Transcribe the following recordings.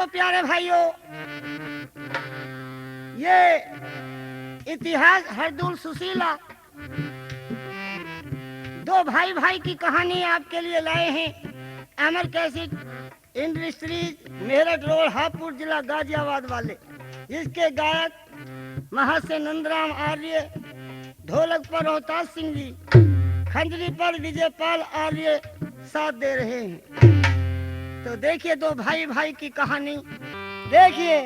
प्यारे भाइयों, ये इतिहास हरदुल सुशीला दो भाई भाई की कहानी आपके लिए लाए हैं। Amar cassette industries, Meerut road, Hapur जिला, गाजियाबाद वाले। इसके गायक महर्षि नंदराम आर्य, ढोलक पर रोहतास सिंह जी, खंजरी पर विजयपाल आर्य साथ दे रहे हैं। तो देखिए दो भाई भाई की कहानी। देखिए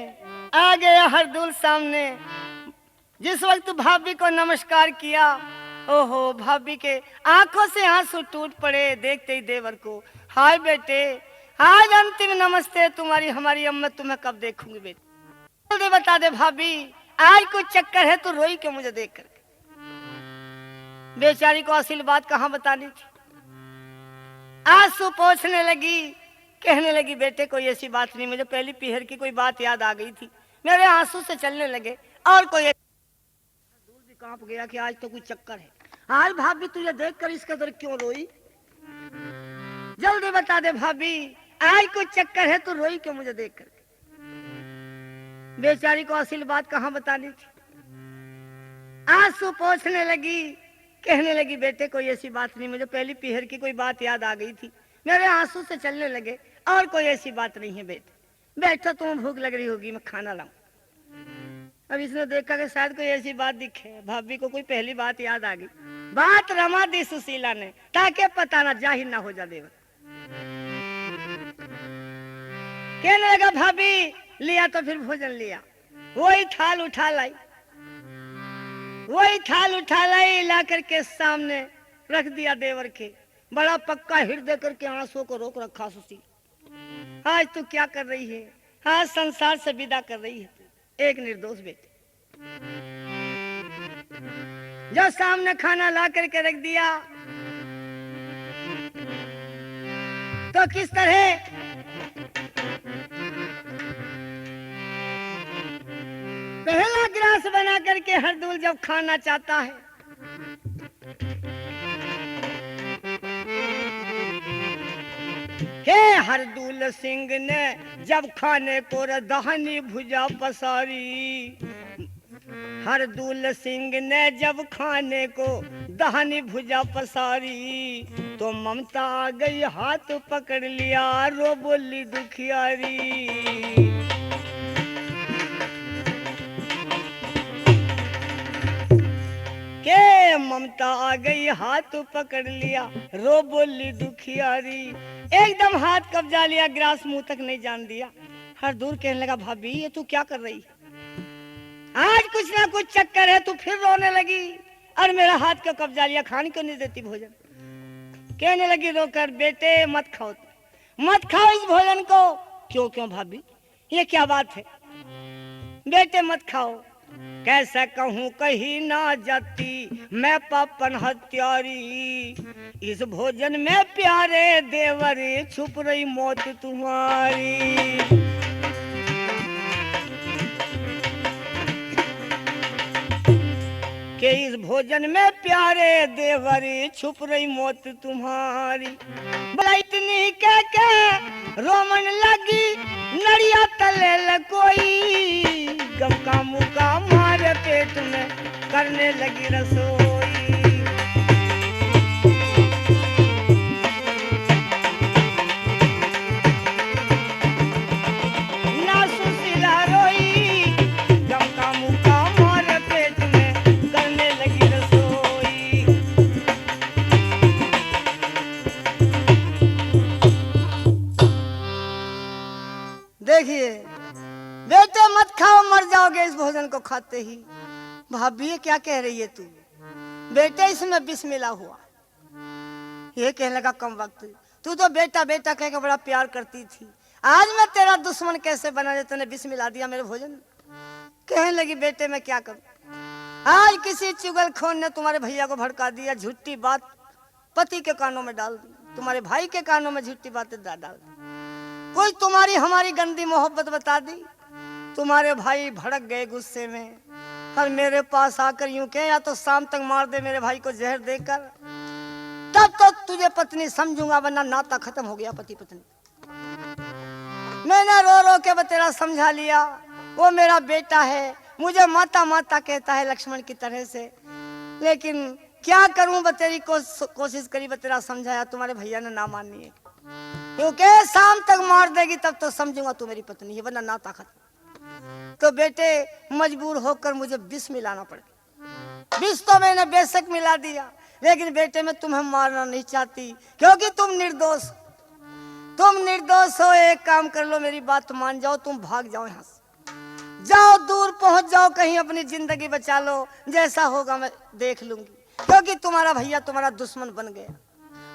आ गया हरदुल सामने। जिस वक्त भाभी को नमस्कार किया, ओहो भाभी के आंखों से आंसू टूट पड़े देखते ही देवर को। हाय बेटे, आज अंतिम नमस्ते तुम्हारी हमारी अम्मा, तुम्हें कब देखूंगी बेटे? जल्दी बता दे भाभी, आज कुछ चक्कर है तो रोई क्यों मुझे देख कर? बेचारी को असल बात कहाँ बतानी थी। आंसू पोंछने लगी, कहने लगी बेटे कोई ऐसी बात नहीं, मुझे पहली पीहर की कोई बात याद आ गई थी, मेरे आंसू से चलने लगे और कोई दूर भी कांप गया कि आज तो कोई चक्कर है। आज भाभी तुझे देखकर इस कदर क्यों रोई? जल्दी बता दे भाभी, आज कुछ चक्कर है तो रोई क्यों मुझे देखकर? बेचारी को असल बात कहाँ बतानी थी। आंसू पोंछने लगी, कहने लगी बेटे कोई ऐसी बात नहीं, मुझे पहली पीहर की कोई बात याद आ गई थी, मेरे आंसू से चलने लगे और कोई ऐसी बात नहीं है बेटे। बैठो, तुम्हें भूख लग रही होगी, मैं खाना लाऊं। अब इसने देखा कि शायद कोई ऐसी बात दिखे, भाभी को कोई पहली बात याद आ गई। बात रमा दी सुशीला ने ताकि पता ना जाहिर ना हो जा देवर। कहने लगा भाभी लिया तो फिर भोजन लिया, वही थाल उठा लाई, वही थाल उठा लाई, ला करके सामने रख दिया देवर के। बड़ा पक्का हृदय करके आंसुओं को रोक रखा सुशी। आज तू क्या कर रही है? आज संसार से विदा कर रही है तू, एक निर्दोष बेटे। जो सामने खाना ला करके रख दिया तो किस तरह पहला गिलास बना करके हरदुल जब खाना चाहता है, हे हरदुल सिंह ने जब खाने को दहनी भुजा पसारी, हरदुल सिंह ने जब खाने को दहनी भुजा पसारी, तो ममता आ गई हाथ पकड़ लिया, रो बोली दुखियारी। के ममता आ गई हाथ पकड़ लिया, रो बोली दुखियारी। एकदम हाथ कब्जा लिया, गिलास मुंह तक नहीं जान दिया। हरदुल कहने लगा भाभी ये तू क्या कर रही? आज कुछ ना कुछ चक्कर है, तू फिर रोने लगी और मेरा हाथ का कब्जा लिया, खाने क्यों नहीं देती भोजन? कहने लगी रोकर बेटे मत खाओ, मत खाओ इस भोजन को। क्यों क्यों भाभी, ये क्या बात है? बेटे मत खाओ। कैसे कहूँ कहीं ना जाती मैं पापन हत्यारी, इस भोजन में प्यारे देवर छुप रही मौत तुम्हारी। के इस भोजन में प्यारे देवर छुप रही मौत तुम्हारी। बोला इतनी कह के रोमन लगी नड़िया तले कोई, गम का मुका मारे पेट में करने लगी रसोई। ना सुशीला रोई, गम का मुका मारे पेट में करने लगी रसोई। देखिए बेटे मत खाओ, मर जाओगे इस भोजन को खाते ही। भाभी ये क्या कह रही है तू? बेटे इसमें विष मिला हुआ। ये कहने लगा कम वक्त, तू तो बेटा बेटा कह के बड़ा प्यार करती थी, आज मैं तेरा दुश्मन कैसे बना दे, तूने विष मिला दिया मेरे भोजन में। कहने लगी बेटे मैं क्या करूं, आज किसी चुगलखोर ने तुम्हारे भैया को भड़का दिया, झूठी बात पति के कानों में डाल दी, तुम्हारे भाई के कानों में झूठी बातें डाल दी, कोई तुम्हारी हमारी गंदी मोहब्बत बता दी। तुम्हारे भाई भड़क गए गुस्से में और मेरे पास आकर यूं कहे या तो शाम तक मार दे मेरे भाई को जहर देकर, तब तो तुझे पत्नी समझूंगा, वरना नाता खत्म हो गया पति पत्नी। मैंने रो रो के बतेरा समझा लिया, वो मेरा बेटा है, मुझे माता माता कहता है लक्ष्मण की तरह से। लेकिन क्या करूं, बतेरी कोशिश करी, बतेरा समझाया, तुम्हारे भैया ने ना मानी है, क्योंकि शाम तक मार देगी तब तो समझूंगा तू मेरी पत्नी है, वरना ना ताकत। तो बेटे मजबूर होकर मुझे विष मिलाना पड़ा। विष तो मैंने बेशक मिला दिया, लेकिन बेटे मैं तुम्हें मारना नहीं चाहती, क्योंकि तुम निर्दोष हो। एक काम कर लो, मेरी बात मान जाओ, तुम भाग जाओ यहाँ से, जाओ दूर पहुंच जाओ, कहीं अपनी जिंदगी बचा लो, जैसा होगा मैं देख लूंगी, क्योंकि तुम्हारा भैया तुम्हारा दुश्मन बन गया,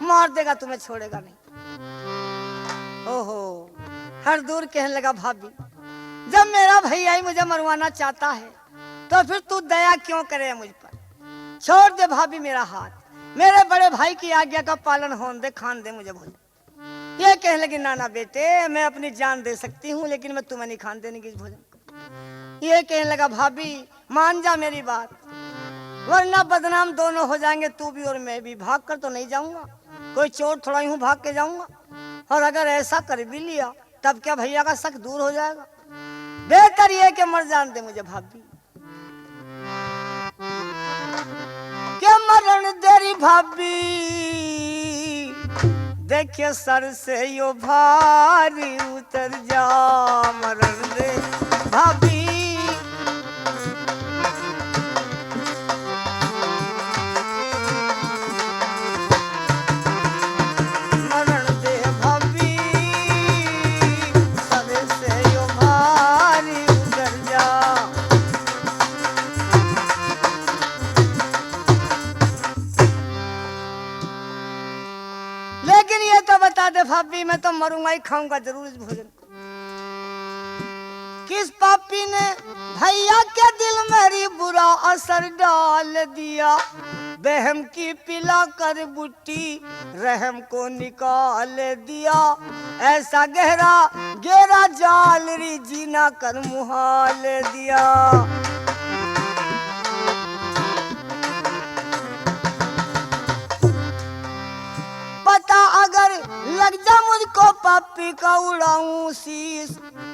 मार देगा, तुम्हें छोड़ेगा नहीं। ओहो, हर दूर कहने लगा, भाभी जब मेरा भैया ही मुझे मरवाना चाहता है तो फिर तू दया क्यों करे मुझ पर, छोड़ दे भाभी मेरा हाथ, मेरे बड़े भाई की आज्ञा का पालन होने दे, खान दे मुझे भोजन। ये कहने लगी, नाना बेटे मैं अपनी जान दे सकती हूँ, लेकिन मैं तुम्हें नहीं खान देने की भोजन। ये कहने लगा, भाभी मान जा मेरी बात, वरना बदनाम दोनों हो जाएंगे, तू भी और मैं भी। भाग कर तो नहीं जाऊंगा, कोई चोर थोड़ा ही हूँ भाग के जाऊंगा, और अगर ऐसा कर भी लिया तब क्या भैया का शक दूर हो जाएगा, बेहतर ये कि मर जान दे मुझे भाभी। क्या मरण देरी भाभी, देखिए सर से यो भारी उतर जा, मरण दे भाभी। दे भाभी, मैं तो मरूंगा ही, खाऊंगा जरूर इस भोजन को। किस पापी ने भैया के दिल मेरी बुरा असर डाल दिया, बहम की पिला कर बुट्टी रहम को निकाल दिया, ऐसा गहरा जाल री जीना कर मुहाल दिया। अगर लग जा मुझको पापी का उड़ाऊं शीश,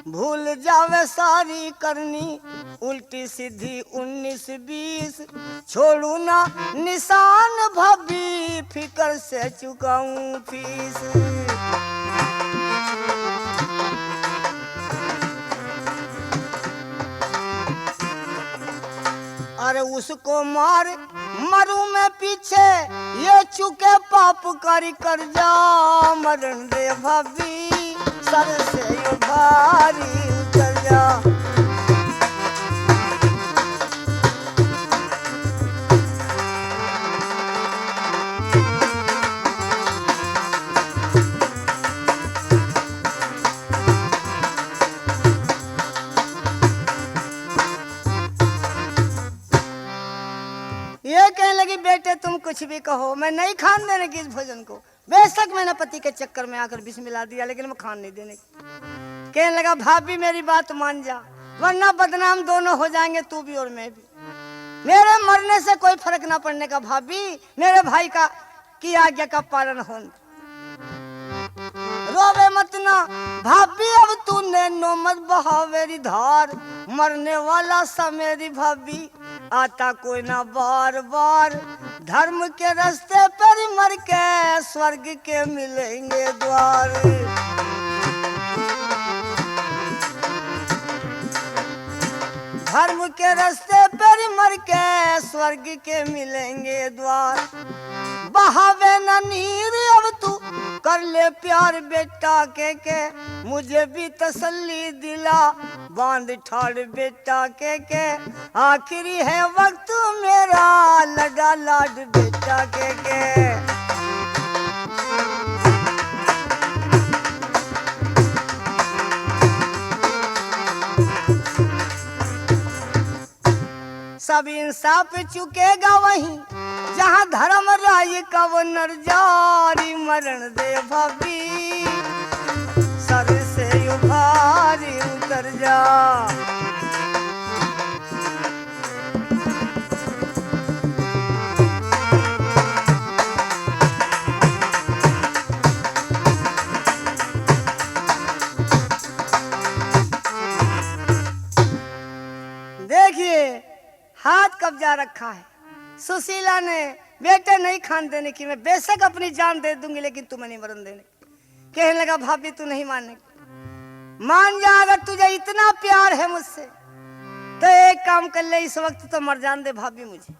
भूल जावे सारी करनी उल्टी सीधी 19-20, छोड़ू ना निशान भाभी फिकर से चुकाऊं फीस। अरे उसको मार मरू मैं पीछे, ये चुके पाप करी कर जा, मरण दे भाभी सर से ये भारी उतर जा। ये कहने लगी, बेटे तुम कुछ भी कहो, मैं नहीं खान देने की इस भोजन को, बेशक मैंने पति के चक्कर में आकर विष मिला दिया, लेकिन मैं खान नहीं देने की। कहने लगा, भाभी मेरी बात मान जा, वरना बदनाम दोनों हो जाएंगे, तू भी और मैं भी। मेरे मरने से कोई फर्क ना पड़ने का भाभी, मेरे भाई का की आज्ञा का पालन होना। रोवे मत ना भाभी, अब तूने नौमत बहावेरी धार, मरने वाला सा मेरी भाभी आता कोई ना बार बार, धर्म के रास्ते पर मर के स्वर्ग के मिलेंगे द्वार। धर्म के रास्ते पर मर के स्वर्ग के मिलेंगे द्वार। बहावे न नीर अब तू कर ले प्यार बेटा के मुझे भी तसल्ली दिला, बांध ठाड़ बेटा के आखिरी है वक्त मेरा, लगा लाड बेटा के। सब इंसाफ चुकेगा वहीं जहाँ धर्म राय का वो नरजारी, मरण दे भाभी सर से उभारी उतर जा। देखिए हाथ कब्जा रखा है। सुशीला ने बेटे नहीं खान देने की, मैं बेशक अपनी जान दे दूंगी लेकिन तुम्हें नहीं मरण देने। कहने लगा भाभी तू नहीं मानने, मान जा, अगर तुझे इतना प्यार है मुझसे तो एक काम कर ले, इस वक्त तो मर जान दे भाभी मुझे,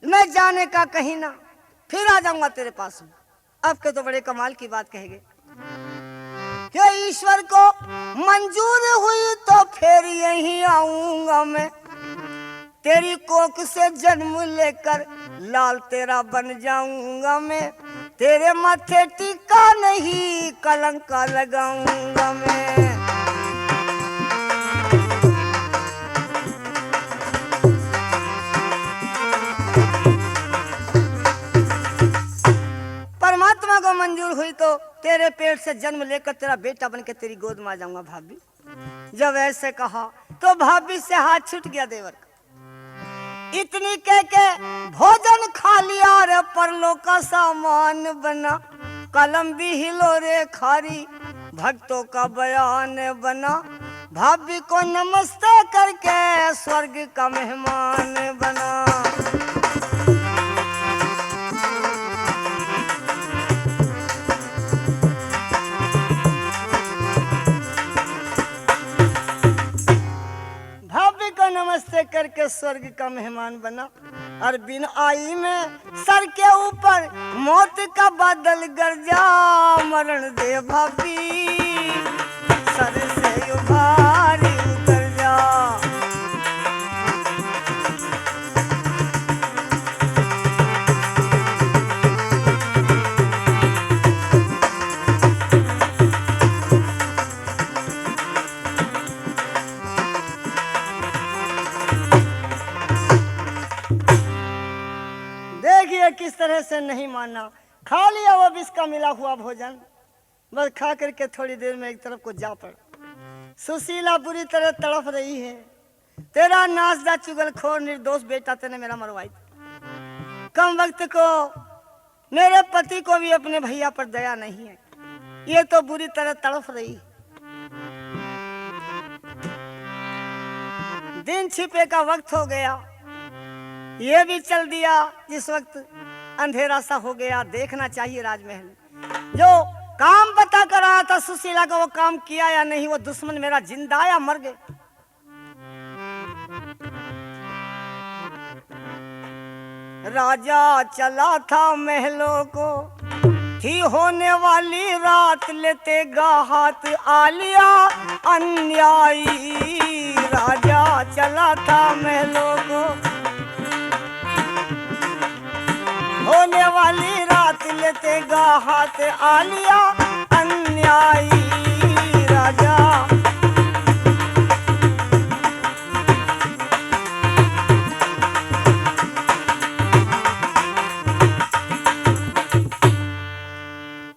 मैं जाने का कहीं ना, फिर आ जाऊंगा तेरे पास में। अब के तो बड़े कमाल की बात कहेंगे, ये ईश्वर को मंजूर हुई तो फिर यहीं आऊंगा मैं, तेरी कोख से जन्म लेकर लाल तेरा बन जाऊंगा मैं, तेरे माथे टीका नहीं कलंक लगाऊंगा मैं। परमात्मा को मंजूर हुई तो तेरे पेट से जन्म लेकर तेरा बेटा बनकर तेरी गोद में आ जाऊंगा भाभी। जब ऐसे कहा तो भाभी से हाथ छूट गया देवर का। इतनी कह के भोजन खा लिया रे, परलों का सामान बना, कलम भी हिलो रे खारी, भक्तों का बयान बना, भाभी को नमस्ते करके स्वर्ग का मेहमान बना। नमस्ते करके स्वर्ग का मेहमान बना, और बिन आई में सर के ऊपर मौत का बादल गरजा, मरण दे भाभी सर से उभारी उतर जा। किस तरह से नहीं माना, खा लिया वो विष का मिला हुआ भोजन, बस खा करके थोड़ी देर में एक तरफ को जा पड़ा। सुशीला बुरी तरह तड़प रही है, तेरा नासदा चुगलखोर निर्दोष बेटा तेने मेरा मरवाई। कम वक्त को मेरे पति को भी अपने भैया पर दया नहीं है, ये तो बुरी तरह तड़प रही। दिन छिपे का वक्त हो गया, ये भी चल दिया, जिस वक्त अंधेरा सा हो गया। देखना चाहिए राजमहल, जो काम बता कर आया था सुशीला का वो काम किया या नहीं, वो दुश्मन मेरा जिंदा या मर गए। राजा चला था महलों को, थी होने वाली रात, लेते गा हाथ आलिया अन्यायी। राजा चला था महलों को, होने वाली रात, लेते गा हाथ आलिया अन्यायी। राजा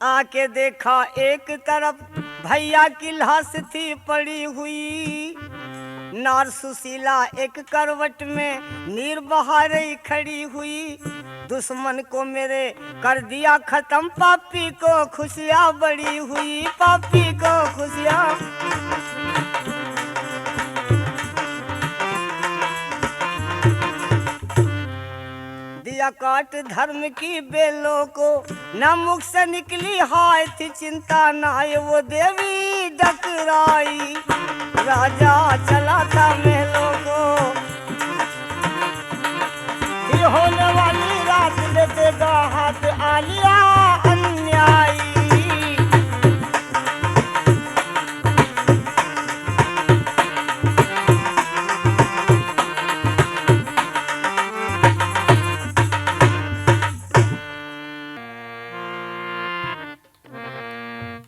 आके देखा एक तरफ भैया की लाश थी पड़ी हुई, नार सुशीला एक करवट में नीर बहारे खड़ी हुई। दुश्मन को मेरे कर दिया खत्म, पापी को खुशियाँ बड़ी हुई, पापी को खुशियाँ। दिया काट धर्म की बेलों को, न मुख से निकली हाय थी चिंता नाय, वो देवी डकराई। राजा चला था महलों को, होने वाली रात, लेते गा हाथ आलिया अन्यायी।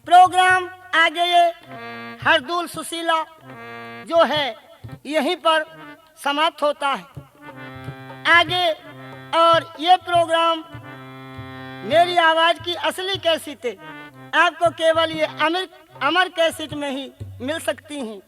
प्रोग्राम आगे ये हरदुल सुशीला जो है यहीं पर समाप्त होता है। आगे और ये प्रोग्राम मेरी आवाज की असली कैसेटें आपको केवल ये अमर कैसेट में ही मिल सकती हैं।